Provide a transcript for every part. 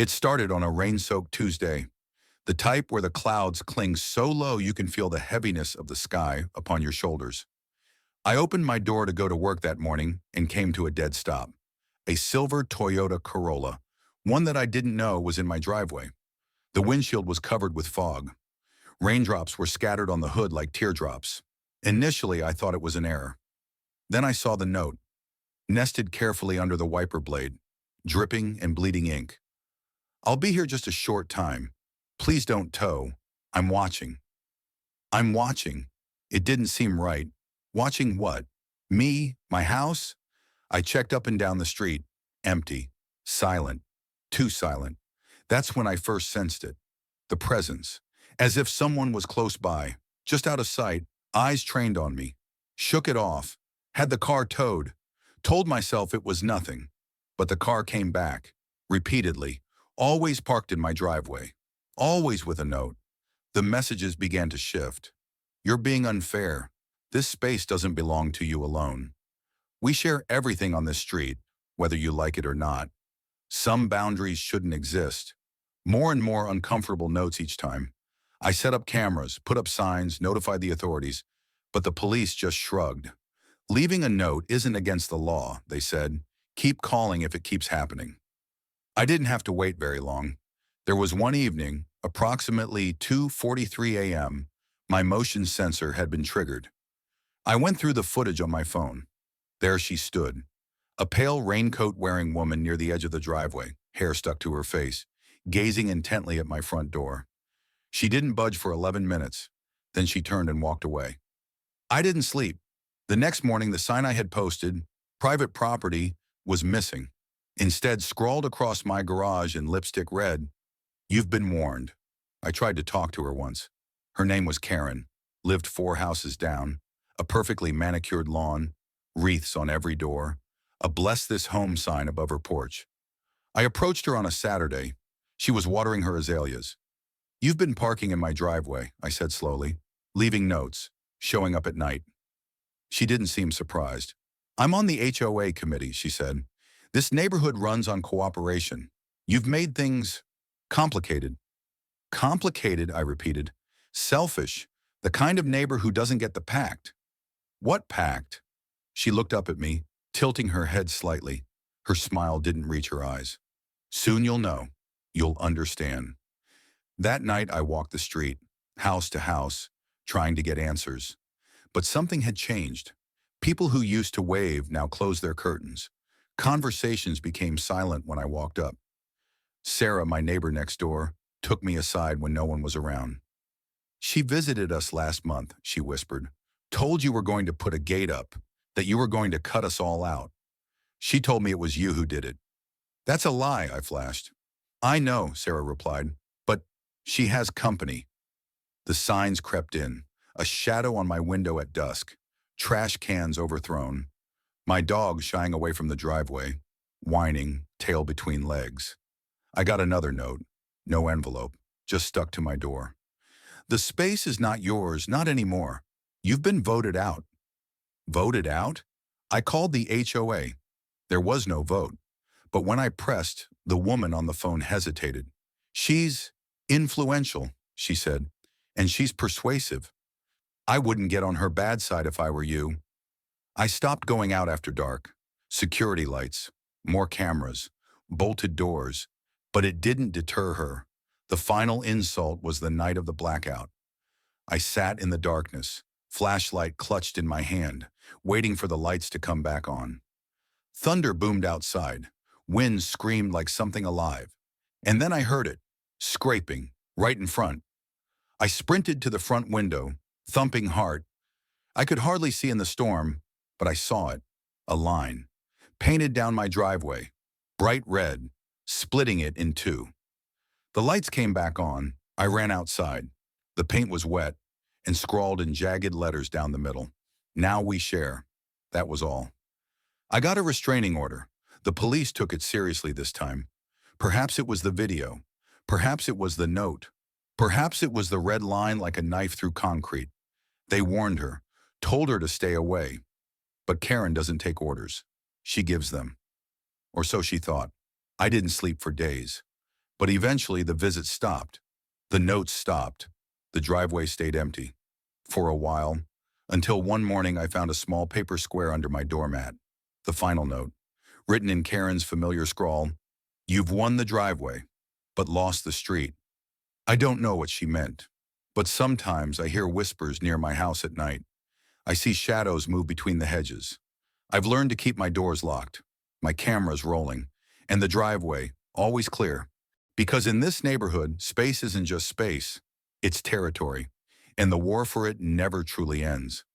It started on a rain-soaked Tuesday, the type where the clouds cling so low you can feel the heaviness of the sky upon your shoulders. I opened my door to go to work that morning and came to a dead stop. A silver Toyota Corolla, one that I didn't know was in my driveway. The windshield was covered with fog. Raindrops were scattered on the hood like teardrops. Initially, I thought it was an error. Then I saw the note, nested carefully under the wiper blade, dripping and bleeding ink. "I'll be here just a short time. Please don't tow. I'm watching." I'm watching. It didn't seem right. Watching what? Me? My house? I checked up and down the street. Empty. Silent. Too silent. That's when I first sensed it. The presence. As if someone was close by, just out of sight, eyes trained on me. Shook it off. Had the car towed. Told myself it was nothing. But the car came back. Repeatedly. Always parked in my driveway. Always with a note. The messages began to shift. "You're being unfair. This space doesn't belong to you alone. We share everything on this street, whether you like it or not. Some boundaries shouldn't exist." More and more uncomfortable notes each time. I set up cameras, put up signs, notified the authorities, but the police just shrugged. "Leaving a note isn't against the law," they said. "Keep calling if it keeps happening." I didn't have to wait very long. There was one evening, approximately 2:43 a.m., my motion sensor had been triggered. I went through the footage on my phone. There she stood, a pale raincoat-wearing woman near the edge of the driveway, hair stuck to her face, gazing intently at my front door. She didn't budge for 11 minutes. Then she turned and walked away. I didn't sleep. The next morning, the sign I had posted, "Private property," was missing. Instead, scrawled across my garage in lipstick read, "You've been warned." I tried to talk to her once. Her name was Karen, lived 4 houses down, a perfectly manicured lawn, wreaths on every door, a "Bless this home" sign above her porch. I approached her on a Saturday. She was watering her azaleas. "You've been parking in my driveway," I said slowly, "leaving notes, showing up at night." She didn't seem surprised. "I'm on the HOA committee," she said. "This neighborhood runs on cooperation. You've made things complicated." "Complicated," I repeated. "Selfish. The kind of neighbor who doesn't get the pact." "What pact?" She looked up at me, tilting her head slightly. Her smile didn't reach her eyes. "Soon you'll know. You'll understand." That night I walked the street, house to house, trying to get answers. But something had changed. People who used to wave now closed their curtains. Conversations became silent when I walked up. Sarah, my neighbor next door, took me aside when no one was around. "She visited us last month," she whispered. "Told you were going to put a gate up, that you were going to cut us all out. She told me it was you who did it." "That's a lie," I flashed. "I know," Sarah replied, "but she has company." The signs crept in, a shadow on my window at dusk, trash cans overthrown, my dog shying away from the driveway, whining, tail between legs. I got another note, no envelope, just stuck to my door. "The space is not yours, not anymore. You've been voted out." Voted out? I called the HOA. There was no vote. But when I pressed, the woman on the phone hesitated. "She's influential," she said, "and she's persuasive. I wouldn't get on her bad side if I were you." I stopped going out after dark. Security lights, more cameras, bolted doors. But it didn't deter her. The final insult was the night of the blackout. I sat in the darkness, flashlight clutched in my hand, waiting for the lights to come back on. Thunder boomed outside. Wind screamed like something alive. And then I heard it, scraping, right in front. I sprinted to the front window, thumping heart. I could hardly see in the storm, but I saw it, a line, painted down my driveway, bright red, splitting it in two. The lights came back on. I ran outside. The paint was wet and scrawled in jagged letters down the middle. "Now we share." That was all. I got a restraining order. The police took it seriously this time. Perhaps it was the video. Perhaps it was the note. Perhaps it was the red line like a knife through concrete. They warned her, told her to stay away. But Karen doesn't take orders. She gives them. Or so she thought. I didn't sleep for days. But eventually the visit stopped. The notes stopped. The driveway stayed empty. For a while, until one morning I found a small paper square under my doormat. The final note, written in Karen's familiar scrawl, "You've won the driveway, but lost the street." I don't know what she meant, but sometimes I hear whispers near my house at night. I see shadows move between the hedges. I've learned to keep my doors locked, my cameras rolling, and the driveway always clear. Because in this neighborhood, space isn't just space, it's territory, and the war for it never truly ends.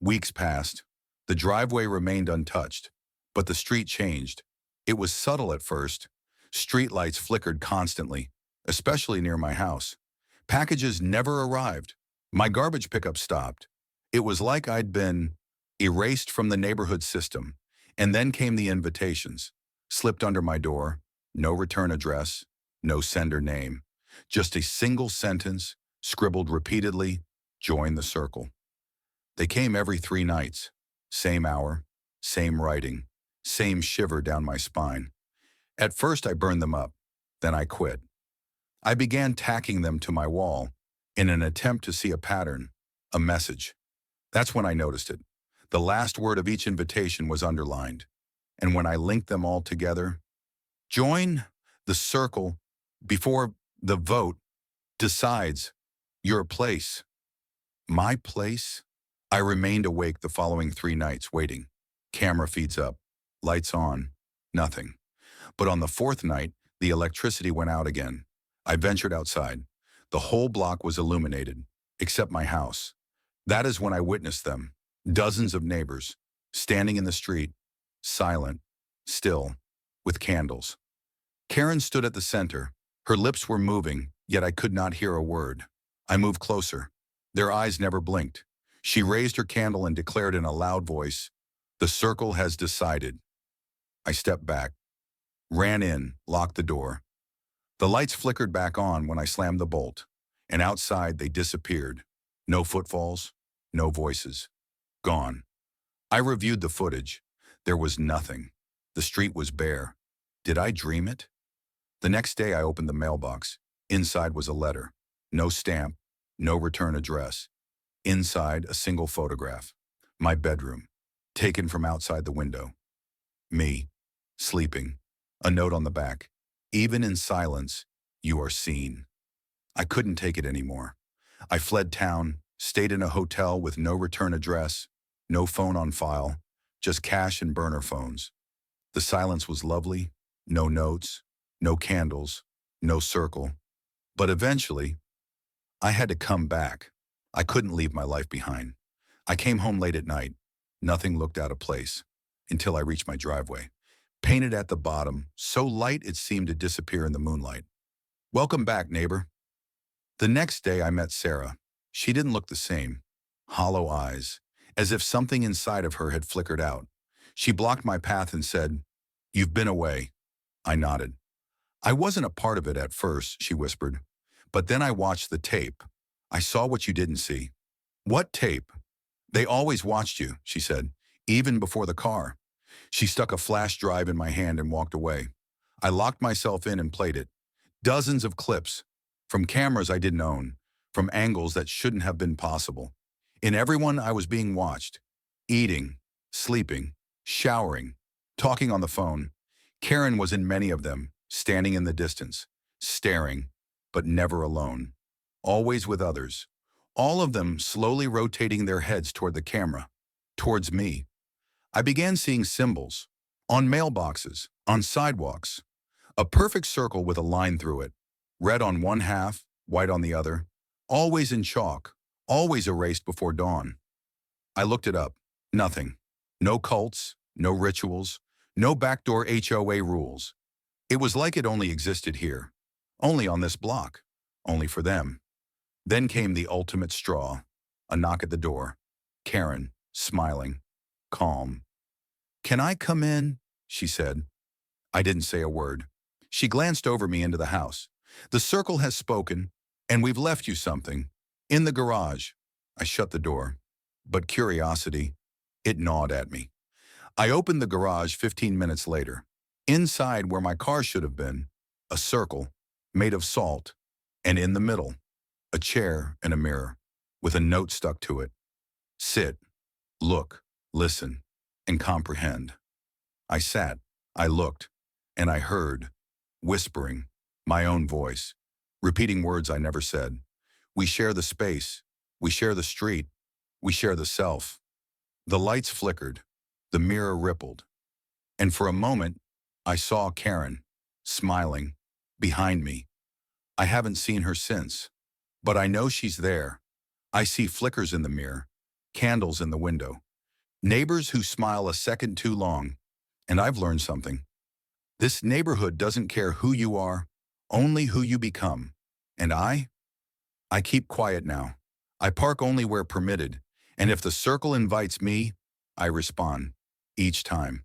Weeks passed. The driveway remained untouched, but the street changed. It was subtle at first. Street lights flickered constantly, especially near my house. Packages never arrived. My garbage pickup stopped. It was like I'd been erased from the neighborhood system. And then came the invitations, slipped under my door, no return address, no sender name, just a single sentence, scribbled repeatedly, "Join the circle." They came every 3 nights, same hour, same writing, same shiver down my spine. At first I burned them up, then I quit. I began tacking them to my wall in an attempt to see a pattern, a message. That's when I noticed it. The last word of each invitation was underlined. And when I linked them all together, "Join the circle before the vote decides your place." My place? I remained awake the following 3 nights waiting. Camera feeds up, lights on, nothing. But on the 4th night, the electricity went out again. I ventured outside. The whole block was illuminated, except my house. That is when I witnessed them. Dozens of neighbors, standing in the street, silent, still, with candles. Karen stood at the center. Her lips were moving, yet I could not hear a word. I moved closer. Their eyes never blinked. She raised her candle and declared in a loud voice, "The circle has decided." I stepped back, ran in, locked the door. The lights flickered back on when I slammed the bolt, and outside they disappeared. No footfalls, no voices. Gone. I reviewed the footage. There was nothing. The street was bare. Did I dream it? The next day I opened the mailbox. Inside was a letter. No stamp, no return address. Inside, a single photograph. My bedroom, taken from outside the window. Me, sleeping. A note on the back. "Even in silence, you are seen." I couldn't take it anymore. I fled town, stayed in a hotel with no return address, no phone on file, just cash and burner phones. The silence was lovely, no notes, no candles, no circle. But eventually, I had to come back. I couldn't leave my life behind. I came home late at night. Nothing looked out of place until I reached my driveway. Painted at the bottom, so light it seemed to disappear in the moonlight. "Welcome back, neighbor." The next day I met Sarah. She didn't look the same. Hollow eyes, as if something inside of her had flickered out. She blocked my path and said, "You've been away." I nodded. "I wasn't a part of it at first," she whispered. "But then I watched the tape. I saw what you didn't see." "What tape?" "They always watched you," she said, "even before the car." She stuck a flash drive in my hand and walked away. I locked myself in and played it. Dozens of clips, from cameras I didn't own, from angles that shouldn't have been possible. In every one I was being watched. Eating, sleeping, showering, talking on the phone. Karen was in many of them, standing in the distance, staring, but never alone. Always with others. All of them slowly rotating their heads toward the camera, towards me. I began seeing symbols, on mailboxes, on sidewalks. A perfect circle with a line through it, red on one half, white on the other, always in chalk, always erased before dawn. I looked it up. Nothing. No cults, no rituals, no backdoor HOA rules. It was like it only existed here, only on this block, only for them. Then came the ultimate straw, a knock at the door. Karen, smiling, calm. "Can I come in?" she said. I didn't say a word. She glanced over me into the house. "The circle has spoken, and we've left you something. In the garage." I shut the door. But curiosity, it gnawed at me. I opened the garage 15 minutes later. Inside, where my car should have been, a circle, made of salt, and in the middle, a chair and a mirror, with a note stuck to it. Sit, look, listen, and comprehend. I sat, I looked, and I heard, whispering, my own voice, repeating words I never said. We share the space, we share the street, we share the self. The lights flickered, the mirror rippled, and for a moment, I saw Karen, smiling, behind me. I haven't seen her since, but I know she's there. I see flickers in the mirror, candles in the window, neighbors who smile a second too long, and I've learned something. This neighborhood doesn't care who you are, only who you become. And I keep quiet now. I park only where permitted, and if the circle invites me, I respond, each time.